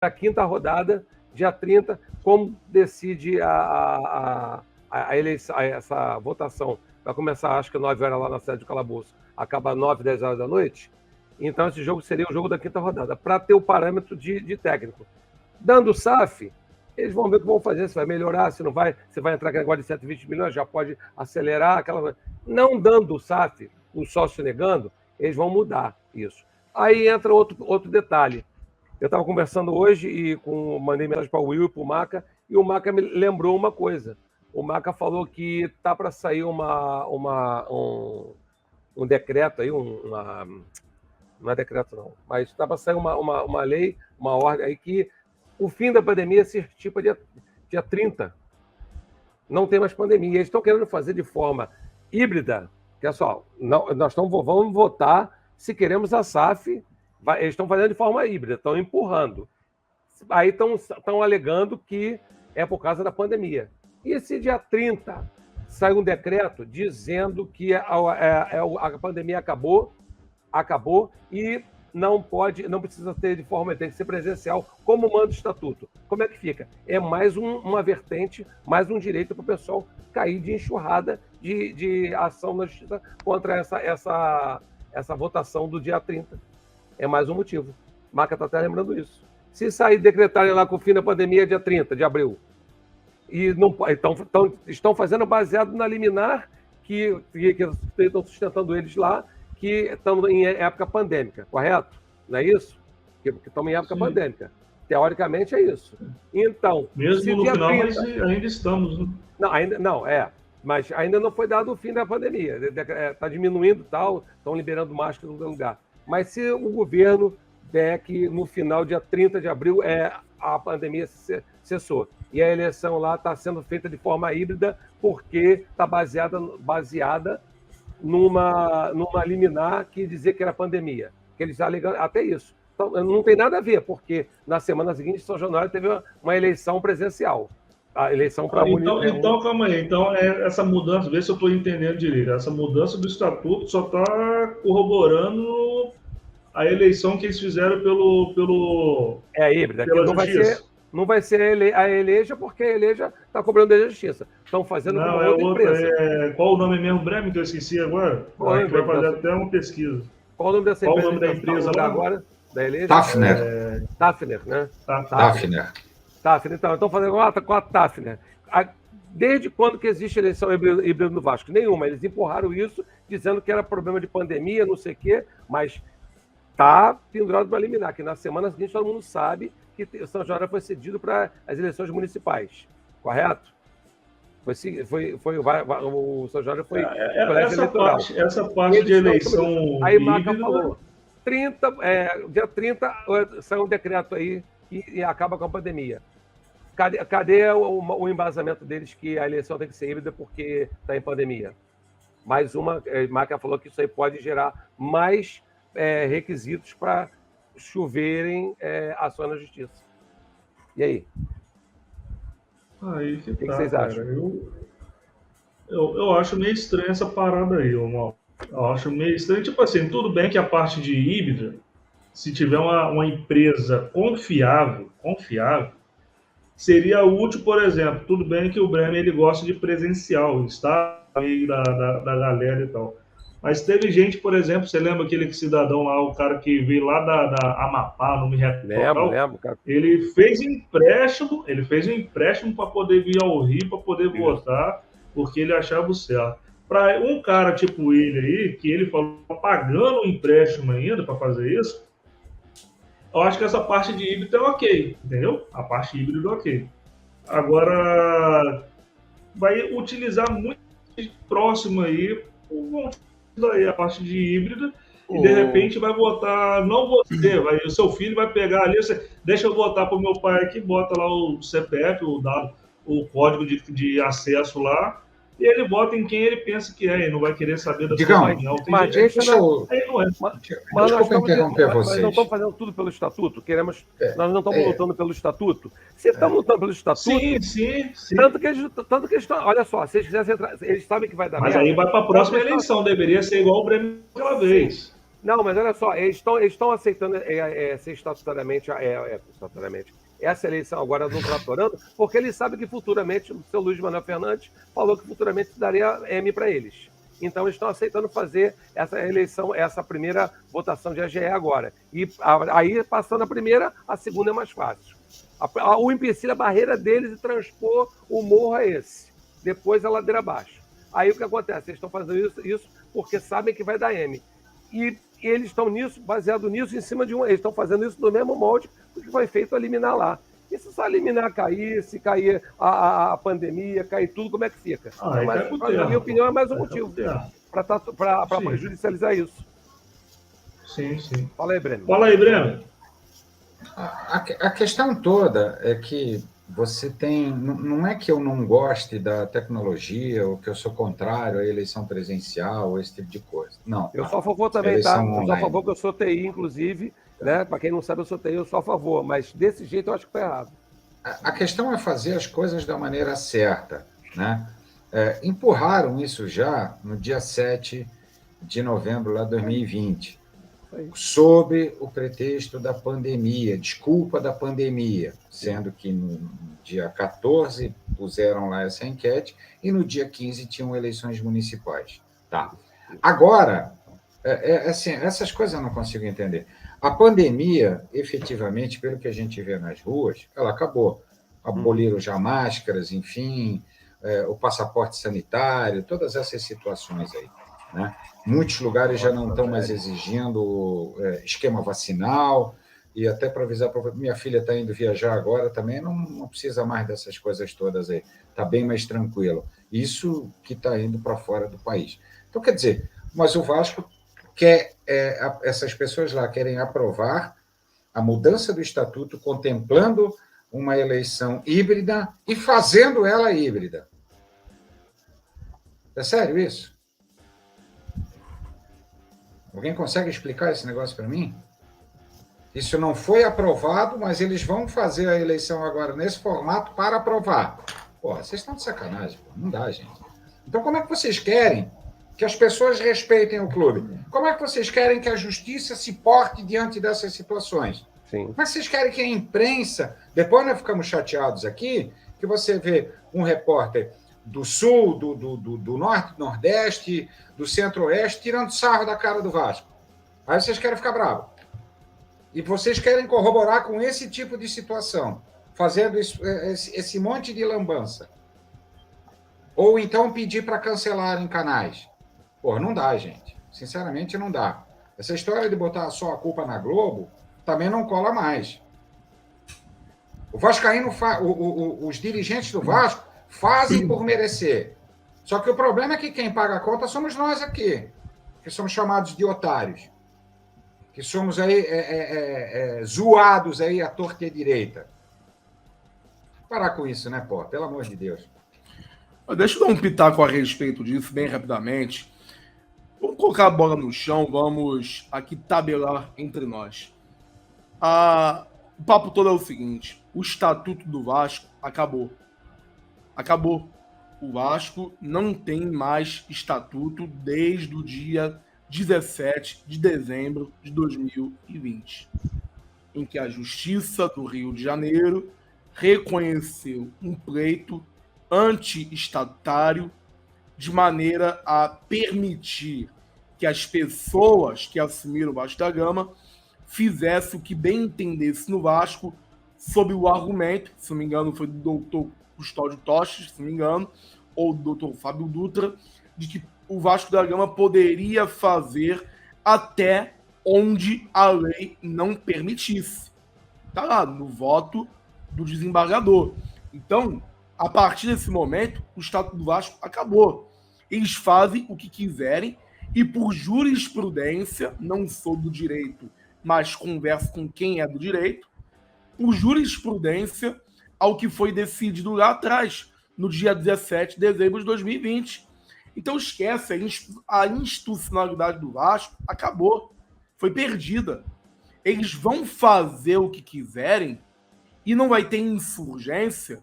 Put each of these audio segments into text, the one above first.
a quinta rodada, dia 30, como decide a eleição, essa votação. Vai começar, acho que 9 horas lá na sede do Calabouço, acaba 9, 10 horas da noite. Então, esse jogo seria o jogo da quinta rodada, para ter o parâmetro de técnico. Dando o SAF, eles vão ver o que vão fazer, se vai melhorar, se não vai, se vai entrar aquele negócio de 120 milhões, já pode acelerar aquela. Não dando o SAF, o sócio negando, eles vão mudar isso. Aí entra outro detalhe. Eu estava conversando hoje e mandei mensagem para o Will e para o Maca, e o Maca me lembrou uma coisa. O Maca falou que tá para sair um decreto aí, não é decreto não, mas está para sair uma lei, uma ordem aí que o fim da pandemia se estipa dia 30. Não tem mais pandemia. Eles estão querendo fazer de forma híbrida. Pessoal, nós vamos votar se queremos a SAF. Eles estão fazendo de forma híbrida, estão empurrando. Aí estão alegando que é por causa da pandemia. E esse dia 30 sai um decreto dizendo que a pandemia acabou e não precisa ter de forma, tem que ser presencial, como manda o estatuto. Como é que fica? É mais uma vertente, mais um direito para o pessoal cair de enxurrada de ação na justiça contra essa votação do dia 30. É mais um motivo. Maca está até lembrando isso. Se sair decretarem lá com o fim da pandemia dia 30 de abril, e não estão fazendo baseado na liminar que estão sustentando eles lá, que estão em época pandêmica, correto? Não é isso? Que estão em época pandêmica. Teoricamente é isso. Então, mesmo no final, 30, mas ainda estamos. Né? Não, ainda não, mas ainda não foi dado o fim da pandemia. Está diminuindo e tal, estão liberando máscara no lugar. Mas se o governo der que no final, dia 30 de abril, a pandemia cessou. E a eleição lá está sendo feita de forma híbrida porque está baseada numa liminar que dizia que era pandemia. Que eles alegam até isso. Então, não tem nada a ver, porque na semana seguinte, São Januário teve uma eleição presencial. A eleição para então, calma aí. Então, essa mudança, vê se eu estou entendendo direito. Essa mudança do estatuto só está corroborando a eleição que eles fizeram pelo híbrida. Não vai ser a Eleja, porque a Eleja está cobrando da justiça. Estão fazendo com outra empresa. Qual o nome mesmo, Breme, que eu esqueci agora? A gente vai fazer até uma pesquisa. Qual o nome dessa empresa? Qual o nome da empresa lá? Agora? Da Eleja? Tafner, né? Tafner. Então, estão fazendo com a Tafner. Desde quando que existe eleição híbrida no Vasco? Nenhuma. Eles empurraram isso, dizendo que era problema de pandemia, não sei o quê, mas está pendurado para eliminar, que na semana seguinte todo mundo sabe que o São Januário foi cedido para as eleições municipais, correto? O São Januário foi colégio eleitoral. Essa parte de eleição aí Maca falou, dia 30 sai um decreto aí e acaba com a pandemia. Cadê o embasamento deles que a eleição tem que ser híbrida porque está em pandemia? Mais uma, Maca falou que isso aí pode gerar mais requisitos para choverem ações na justiça. E aí? Aí que vocês acham? Eu acho meio estranho essa parada aí, Mal. Eu acho meio estranho. Tipo assim, tudo bem que a parte de híbrida, se tiver uma empresa confiável, seria útil, por exemplo. Tudo bem que o Bremer ele gosta de presencial, está meio da galera e tal. Mas teve gente, por exemplo, você lembra aquele cidadão lá, o cara que veio lá da Amapá, não me recordo. Lembro, cara. Ele fez um empréstimo para poder vir ao Rio, para poder votar, porque ele achava o certo. Para um cara tipo ele aí, que ele falou pagando o empréstimo ainda para fazer isso, eu acho que essa parte de híbrido é ok, entendeu? A parte híbrida é ok. Agora, vai utilizar muito próximo aí, a parte de híbrida, e de repente vai votar, não você, o seu filho vai pegar ali, deixa eu votar para o meu pai aqui, bota lá o CPF, o código de acesso lá, e ele vota em quem ele pensa que é, e não vai querer saber da sua opinião. Mas desculpa interromper vocês. Nós não estamos fazendo tudo pelo estatuto, nós não estamos lutando pelo estatuto. Você está lutando pelo estatuto? Sim. Tanto que eles estão. Olha só, se eles sabem que vai dar merda. Mas aí vai para a próxima eleição, deveria ser igual o Bremer aquela vez. Não, mas olha só, eles estão aceitando ser estatutariamente essa eleição agora do Tratorano, porque eles sabem que futuramente, o seu Luiz Manuel Fernandes falou que futuramente daria M para eles. Então, eles estão aceitando fazer essa eleição, essa primeira votação de AGE agora. E aí, passando a primeira, a segunda é mais fácil. O empecilho, a barreira deles de transpor o morro é esse. Depois a ladeira abaixo. Aí o que acontece? Eles estão fazendo isso porque sabem que vai dar M. E eles estão nisso, baseado nisso, em cima de eles estão fazendo isso no mesmo molde do que foi feito a eliminar lá. E se só eliminar cair, se cair a pandemia, cair tudo, como é que fica? Na minha opinião, é mais um motivo para judicializar isso. Sim. Fala aí, Breno. A questão toda é que você tem... Não é que eu não goste da tecnologia ou que eu sou contrário à eleição presencial ou esse tipo de coisa. Não. Eu sou a favor também, tá? Eu sou a favor que eu sou TI, inclusive. Né? Para quem não sabe, eu sou TI, eu sou a favor. Mas desse jeito eu acho que está errado. A questão é fazer as coisas da maneira certa. Né? Empurraram isso já no dia 7 de novembro de 2020. Sob o pretexto da pandemia, desculpa da pandemia, sendo que no dia 14 puseram lá essa enquete e no dia 15 tinham eleições municipais. Tá. Agora, assim, essas coisas eu não consigo entender. A pandemia, efetivamente, pelo que a gente vê nas ruas, ela acabou. Aboliram já máscaras, enfim, o passaporte sanitário, todas essas situações aí. Né? Muitos lugares já não estão mais exigindo esquema vacinal, e até para avisar, minha filha está indo viajar agora também, não precisa mais dessas coisas todas aí, está bem mais tranquilo. Isso que está indo para fora do país. Então, quer dizer, mas o Vasco quer, essas pessoas lá querem aprovar a mudança do estatuto, contemplando uma eleição híbrida e fazendo ela híbrida. É sério isso? Alguém consegue explicar esse negócio para mim? Isso não foi aprovado, mas eles vão fazer a eleição agora nesse formato para aprovar. Porra, vocês estão de sacanagem, porra. Não dá, gente. Então, como é que vocês querem que as pessoas respeitem o clube? Como é que vocês querem que a justiça se porte diante dessas situações? Sim. Como é que vocês querem que a imprensa... Depois nós ficamos chateados aqui, que você vê um repórter do Sul, do Norte, do Nordeste, do Centro-Oeste, tirando sarro da cara do Vasco. Aí vocês querem ficar bravos. E vocês querem corroborar com esse tipo de situação, fazendo esse monte de lambança. Ou então pedir para cancelarem canais. Pô, não dá, gente. Sinceramente, não dá. Essa história de botar só a culpa na Globo também não cola mais. O Vascaíno, os dirigentes do Vasco fazem por merecer. Só que o problema é que quem paga a conta somos nós aqui, que somos chamados de otários, que somos aí zoados aí à torta e à direita. Parar com isso, né, pô? Pelo amor de Deus. Deixa eu dar um pitaco a respeito disso, bem rapidamente. Vamos colocar a bola no chão, vamos aqui tabelar entre nós. O papo todo é o seguinte: o estatuto do Vasco acabou. Acabou. O Vasco não tem mais estatuto desde o dia 17 de dezembro de 2020, em que a Justiça do Rio de Janeiro reconheceu um pleito anti-estatutário de maneira a permitir que as pessoas que assumiram o Vasco da Gama fizessem o que bem entendesse no Vasco, sob o argumento, se não me engano foi do doutor Custódio Toches, se não me engano, ou do doutor Fábio Dutra, de que o Vasco da Gama poderia fazer até onde a lei não permitisse. Está lá, no voto do desembargador. Então, a partir desse momento, o Estatuto do Vasco acabou. Eles fazem o que quiserem e, por jurisprudência, não sou do direito, mas converso com quem é do direito, por jurisprudência ao que foi decidido lá atrás, no dia 17 de dezembro de 2020. Então esquece, a institucionalidade do Vasco acabou, foi perdida. Eles vão fazer o que quiserem e não vai ter insurgência,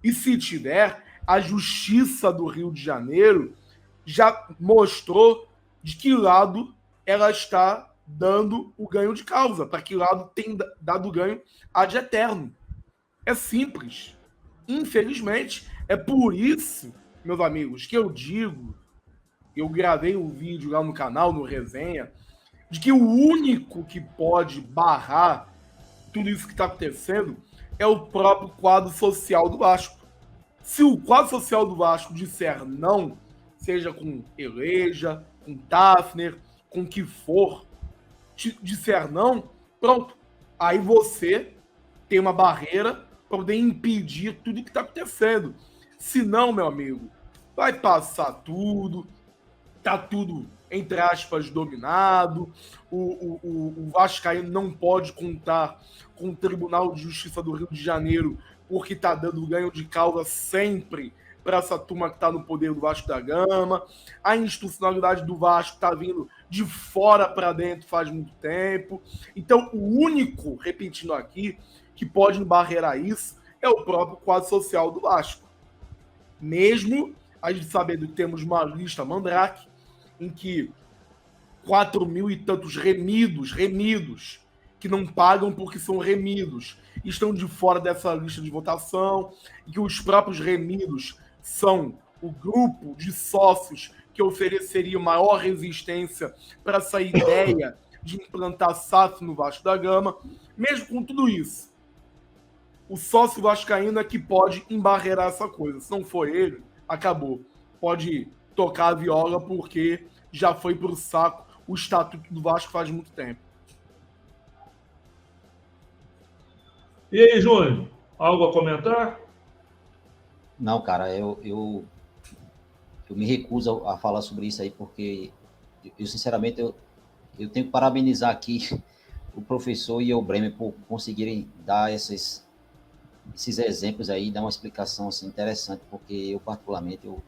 e se tiver, a Justiça do Rio de Janeiro já mostrou de que lado ela está dando o ganho de causa, para que lado tem dado ganho ad eterno. É simples. Infelizmente, é por isso, meus amigos, que eu digo, eu gravei um vídeo lá no canal, no Resenha, de que o único que pode barrar tudo isso que está acontecendo é o próprio quadro social do Vasco. Se o quadro social do Vasco disser não, seja com Eleja, com Tafner, com o que for, disser não, pronto. Aí você tem uma barreira para poder impedir tudo que está acontecendo. Se não, meu amigo, vai passar tudo, tá tudo, entre aspas, dominado, o Vascaíno não pode contar com o Tribunal de Justiça do Rio de Janeiro porque tá dando ganho de causa sempre para essa turma que tá no poder do Vasco da Gama. A institucionalidade do Vasco tá vindo de fora para dentro faz muito tempo. Então, o único, repetindo aqui, que pode barreirar isso é o próprio quadro social do Vasco. Mesmo a gente sabendo que temos uma lista Mandrake, em que 4.000 e tantos remidos, que não pagam porque são remidos, estão de fora dessa lista de votação, e que os próprios remidos são o grupo de sócios que ofereceria maior resistência para essa ideia de implantar SAF no Vasco da Gama. Mesmo com tudo isso, o sócio vascaíno é que pode embarrear essa coisa. Se não for ele, acabou. Pode tocar a viola porque já foi pro saco o estatuto do Vasco faz muito tempo. E aí, Júnior? Algo a comentar? Não, cara, eu me recuso a falar sobre isso aí, porque eu sinceramente, eu tenho que parabenizar aqui o professor e o Bremer por conseguirem dar esses exemplos aí, dar uma explicação assim, interessante, porque eu, particularmente, eu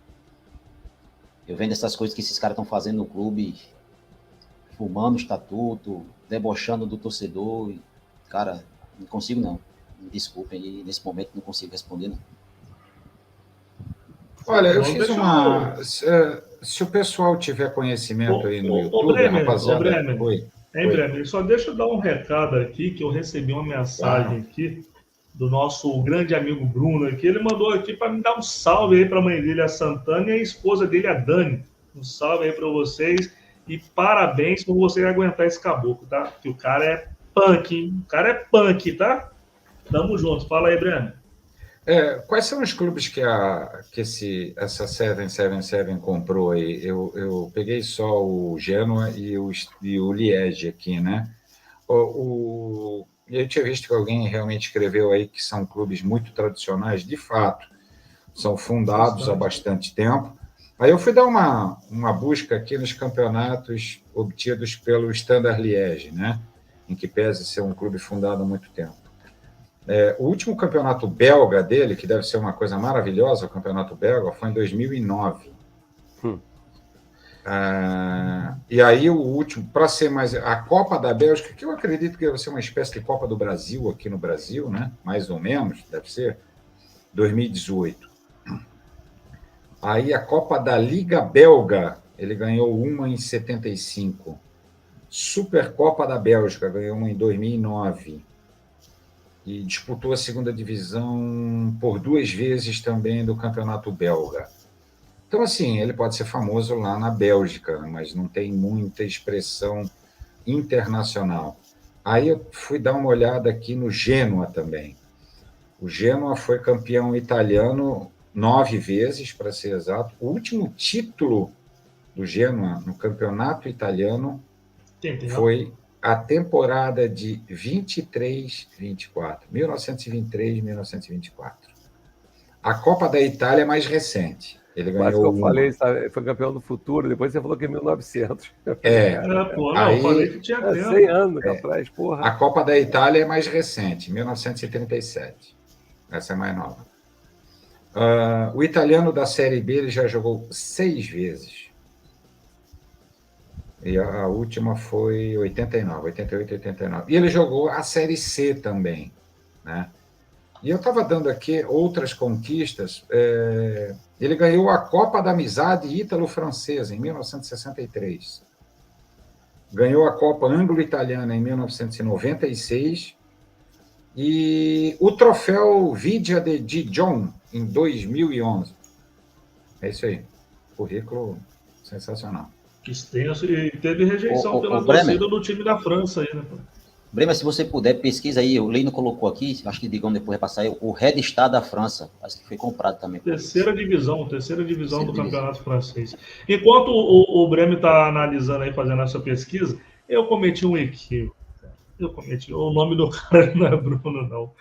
vendo essas coisas que esses caras estão fazendo no clube, fumando o estatuto, debochando do torcedor, cara, não consigo não. Me desculpem, e nesse momento não consigo responder, não. Olha, eu fiz uma... Se o pessoal tiver conhecimento aí no YouTube, Bremer, rapaziada... Bremer. Oi. Bremer, só deixa eu dar um recado aqui, que eu recebi uma mensagem aqui do nosso grande amigo Bruno aqui. Ele mandou aqui para me dar um salve aí para a mãe dele, a Santana, e a esposa dele, a Dani. Um salve aí para vocês e parabéns por vocês aguentar esse caboclo, tá? Que o cara é punk, hein? O cara é punk, tá? Tamo junto. Fala aí, Breno. Quais são os clubes que essa 777 comprou aí? Eu peguei só o Genoa e o Liege aqui, né? Eu tinha visto que alguém realmente escreveu aí que são clubes muito tradicionais, de fato, são fundados há bastante tempo. Aí eu fui dar uma busca aqui nos campeonatos obtidos pelo Standard Liège, né? Em que pese ser um clube fundado há muito tempo. O último campeonato belga dele, que deve ser uma coisa maravilhosa, o campeonato belga, foi em 2009. E aí o último, para ser mais... A Copa da Bélgica, que eu acredito que deve ser uma espécie de Copa do Brasil aqui no Brasil, né? Mais ou menos, deve ser, 2018. Aí a Copa da Liga Belga, ele ganhou uma em 75. Supercopa da Bélgica, ganhou uma em 2009. E disputou a segunda divisão por 2 vezes também do campeonato belga. Então, assim, ele pode ser famoso lá na Bélgica, mas não tem muita expressão internacional. Aí eu fui dar uma olhada aqui no Genoa também. O Genoa foi campeão italiano 9 vezes, para ser exato. O último título do Genoa no campeonato italiano foi a temporada de 23-24, 1923-1924. A Copa da Itália é mais recente. Ele ganhou. Que eu falei, foi campeão do futuro, depois você falou que é 1900. Eu falei que tinha tempo. 100 anos atrás, porra. A Copa da Itália é mais recente, 1937. Essa é mais nova. O italiano da Série B ele já jogou 6 vezes. E a última foi 89, 88, 89. E ele jogou a Série C também, né? E eu estava dando aqui outras conquistas. Ele ganhou a Copa da Amizade Ítalo-Francesa, em 1963. ganhou a Copa Anglo-Italiana em 1996 e o troféu Vidia de Dijon em 2011. É isso aí. Currículo sensacional. Extenso e teve rejeição pela Bremer, torcida do time da França aí, né? Bremer, se você puder, pesquisa aí, o Leino colocou aqui, acho que Digão depois vai passar aí, o Red Star da França, acho que foi comprado também. Terceira divisão do campeonato francês. Enquanto o Bremer está analisando aí, fazendo essa pesquisa, eu cometi um equívoco. O nome do cara não é Bruno, não.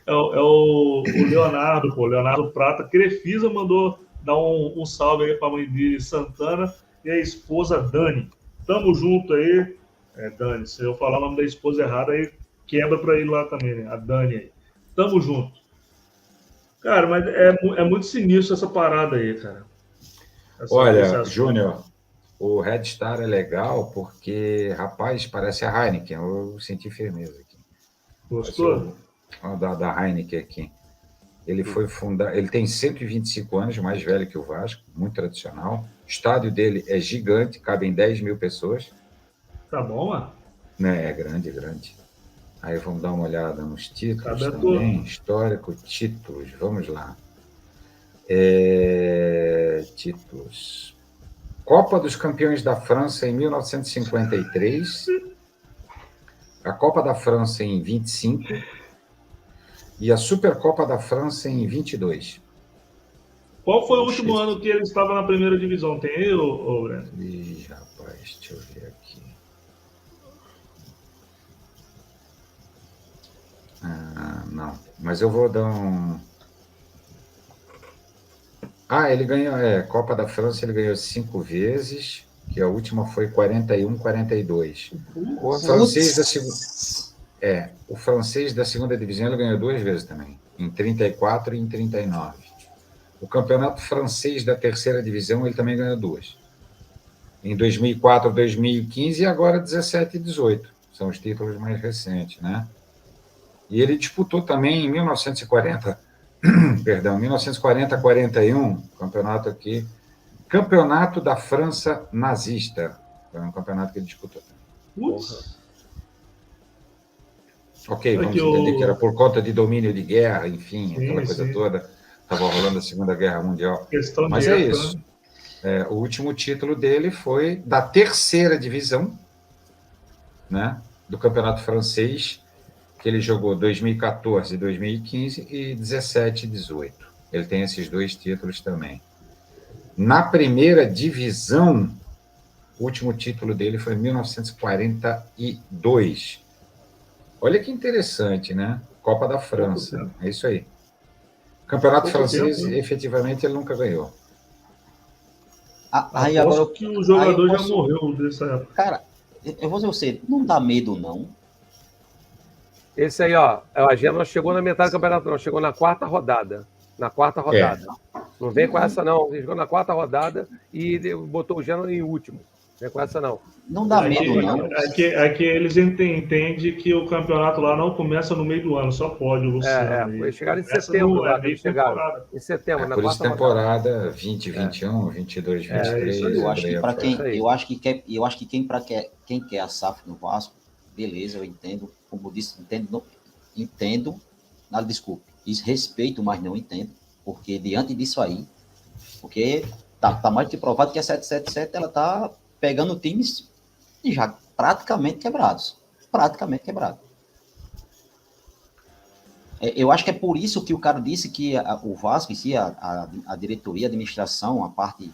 É o Leonardo, pô, Leonardo Prata. Crefisa mandou dar um salve aí para a mãe dele, Santana, e a esposa Dani. Tamo junto aí. Dani, se eu falar o nome da esposa errado, aí quebra para ele lá também, né? A Dani aí. Tamo junto. Cara, mas é muito sinistro essa parada aí, cara. Olha, Júnior, o Red Star é legal porque, rapaz, parece a Heineken. Eu senti firmeza aqui. Gostou? Da Heineken aqui. Ele foi fundado, ele tem 125 anos, mais velho que o Vasco, muito tradicional. O estádio dele é gigante, cabem 10 mil pessoas. Tá bom, mano? Né, é grande, grande. Aí vamos dar uma olhada nos títulos Cabe também. Histórico, títulos, vamos lá. Títulos. Copa dos Campeões da França em 1953. A Copa da França em 25. E a Supercopa da França em 22. Qual foi o último ano que ele estava na primeira divisão? Tem aí, ô Breno? Ih, rapaz, deixa eu ver aqui. Não, mas eu vou dar um... ele ganhou, Copa da França ele ganhou 5 vezes, que a última foi 41, 42. O francês da segunda divisão ele ganhou 2 vezes também, em 34 e em 39. O campeonato francês da terceira divisão ele também ganhou 2. Em 2004, 2015 e agora 17 e 18. São os títulos mais recentes, né? E ele disputou também em 1940, 1940-41, campeonato aqui, Campeonato da França Nazista. Foi um campeonato que ele disputou. Ok, vamos entender que era por conta de domínio de guerra, enfim, aquela coisa toda. Estava rolando a Segunda Guerra Mundial. Mas é isso. O último título dele foi da terceira divisão, né, do campeonato francês, que ele jogou 2014, 2015 e 17 e 18. Ele tem esses 2 títulos também. Na primeira divisão, o último título dele foi em 1942. Olha que interessante, né? Copa da França. É isso aí. Campeonato francês, efetivamente, ele nunca ganhou. Aí agora que o jogador já morreu dessa época. Cara, eu vou dizer você, não dá medo, não. Esse aí, ó, a Gema não chegou na metade do campeonato, não. Chegou na 4ª rodada. Não vem com essa, não. Ele chegou na 4ª rodada e botou o Gema em último. Não vem com essa, não. Não dá medo, não. É que eles entendem que o campeonato lá não começa no meio do ano, só pode o Luciano. Chegaram em setembro. Em setembro, na 4ª temporada 2021, 22, 23. Eu acho que para quem quer a SAF no Vasco, beleza, eu entendo. Como eu disse, entendo, desculpe, respeito, mas não entendo, porque diante disso aí, porque tá mais que provado que a 777 ela tá pegando times já praticamente quebrados. Eu acho que é por isso que o cara disse que o Vasco, em si, a diretoria, a administração, a parte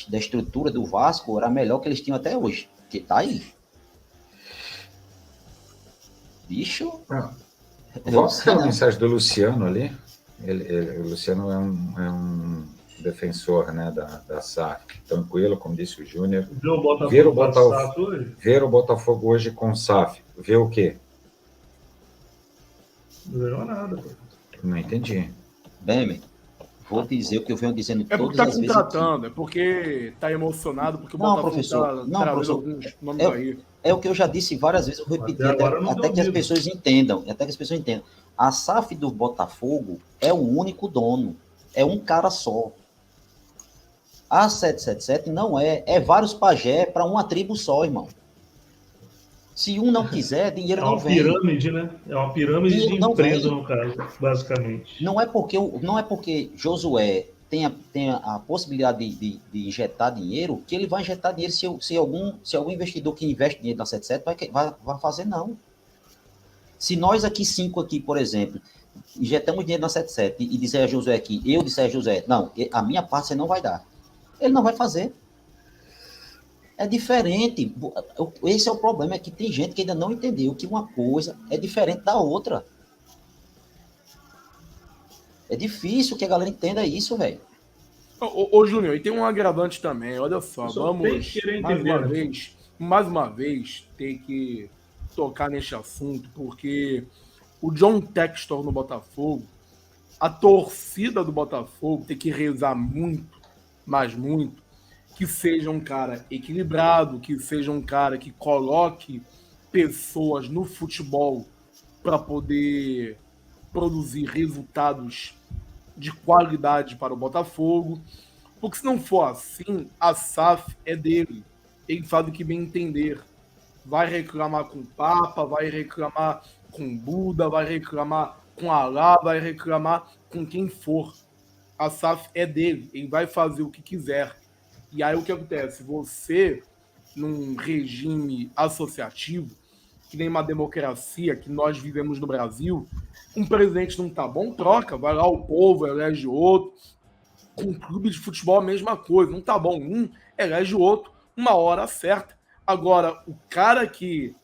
da estrutura do Vasco era melhor que eles tinham até hoje, que tá aí. Bicho. Vamos ter uma mensagem do Luciano ali. O Luciano é um defensor, né, da SAF. Tranquilo, como disse o Júnior. Ver o Botafogo hoje com SAF. Vê o quê? Não ganhou nada. Não entendi. Bem, vou dizer o que eu venho dizendo todas as vezes. É porque está contratando, é porque está emocionado, porque o Botafogo está trazendo alguns nomes aí. É o que eu já disse várias vezes, eu repeti até que as pessoas entendam. A SAF do Botafogo é o único dono. É um cara só. A 777 não é vários pajé para uma tribo só, irmão. Se um não quiser, dinheiro não vem. É uma pirâmide, né? É uma pirâmide de empresa, no caso, basicamente. Não é porque Josué tem a possibilidade de injetar dinheiro, que ele vai injetar dinheiro se algum investidor que investe dinheiro na 77 vai fazer, não. Se nós aqui, 5 aqui, por exemplo, injetamos dinheiro na 77 e disser a Josué aqui, eu disser a Josué, não, a minha parte você não vai dar. Ele não vai fazer. É diferente. Esse é o problema, é que tem gente que ainda não entendeu que uma coisa é diferente da outra. É difícil que a galera entenda isso, velho. Ô, Júnior, e tem um agravante também, olha só, vamos mais uma vez ter que tocar nesse assunto, porque o John Textor no Botafogo, a torcida do Botafogo tem que rezar muito, mas muito, que seja um cara equilibrado, que seja um cara que coloque pessoas no futebol para poder produzir resultados de qualidade para o Botafogo, porque se não for assim, a SAF é dele. Ele faz o que bem entender. Vai reclamar com o Papa, vai reclamar com o Buda, vai reclamar com Alá, vai reclamar com quem for. A SAF é dele, ele vai fazer o que quiser. E aí o que acontece? Você, num regime associativo, que nem uma democracia que nós vivemos no Brasil, um presidente não tá bom, troca, vai lá o povo, elege outro. Com um clube de futebol a mesma coisa, não tá bom, um elege outro, uma hora certa. Agora, o cara que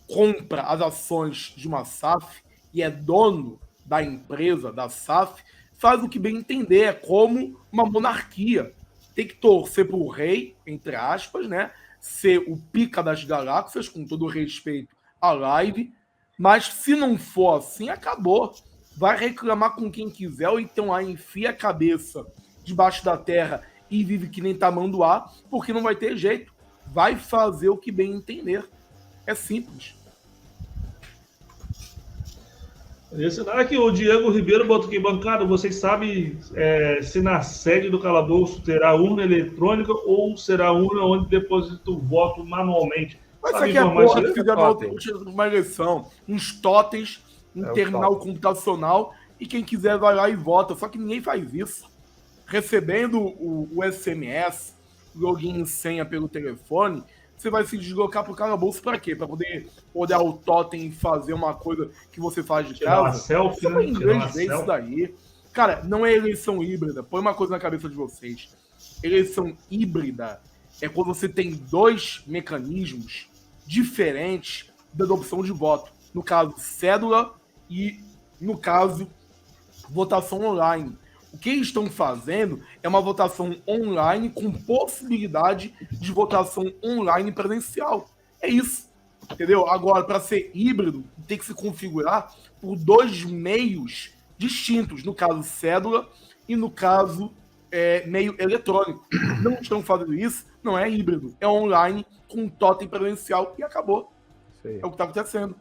compra as ações de uma SAF e é dono da empresa, da SAF, faz o que bem entender, é como uma monarquia. Tem que torcer pro rei, entre aspas, né? Ser o pica das galáxias, com todo o respeito à live, mas se não for assim, acabou. Vai reclamar com quem quiser, ou então aí enfia a cabeça debaixo da terra e vive que nem tamanduá, porque não vai ter jeito. Vai fazer o que bem entender. É simples. Esse aqui, o Diego Ribeiro botou aqui, bancada, vocês sabem se na sede do calabouço terá urna eletrônica ou será urna onde deposita o voto manualmente? Mas isso aqui é porra que fizeram uma eleição. Uns totens, um terminal computacional, e quem quiser vai lá e vota. Só que ninguém faz isso. Recebendo o SMS, login e senha pelo telefone, você vai se deslocar pro calabouço pra quê? Pra poder olhar o totem e fazer uma coisa que você faz de casa? Uma selfie, você vai em inglês ver isso daí. Cara, não é eleição híbrida. Põe uma coisa na cabeça de vocês. Eleição híbrida é quando você tem dois mecanismos diferentes da adopção de voto. No caso, cédula e, no caso, votação online. O que eles estão fazendo é uma votação online com possibilidade de votação online presencial. É isso, entendeu? Agora, para ser híbrido, tem que se configurar por dois meios distintos. No caso, cédula e no caso, meio eletrônico. Não estão fazendo isso, não é híbrido. É online com totem presencial e acabou. Sim. É o que está acontecendo.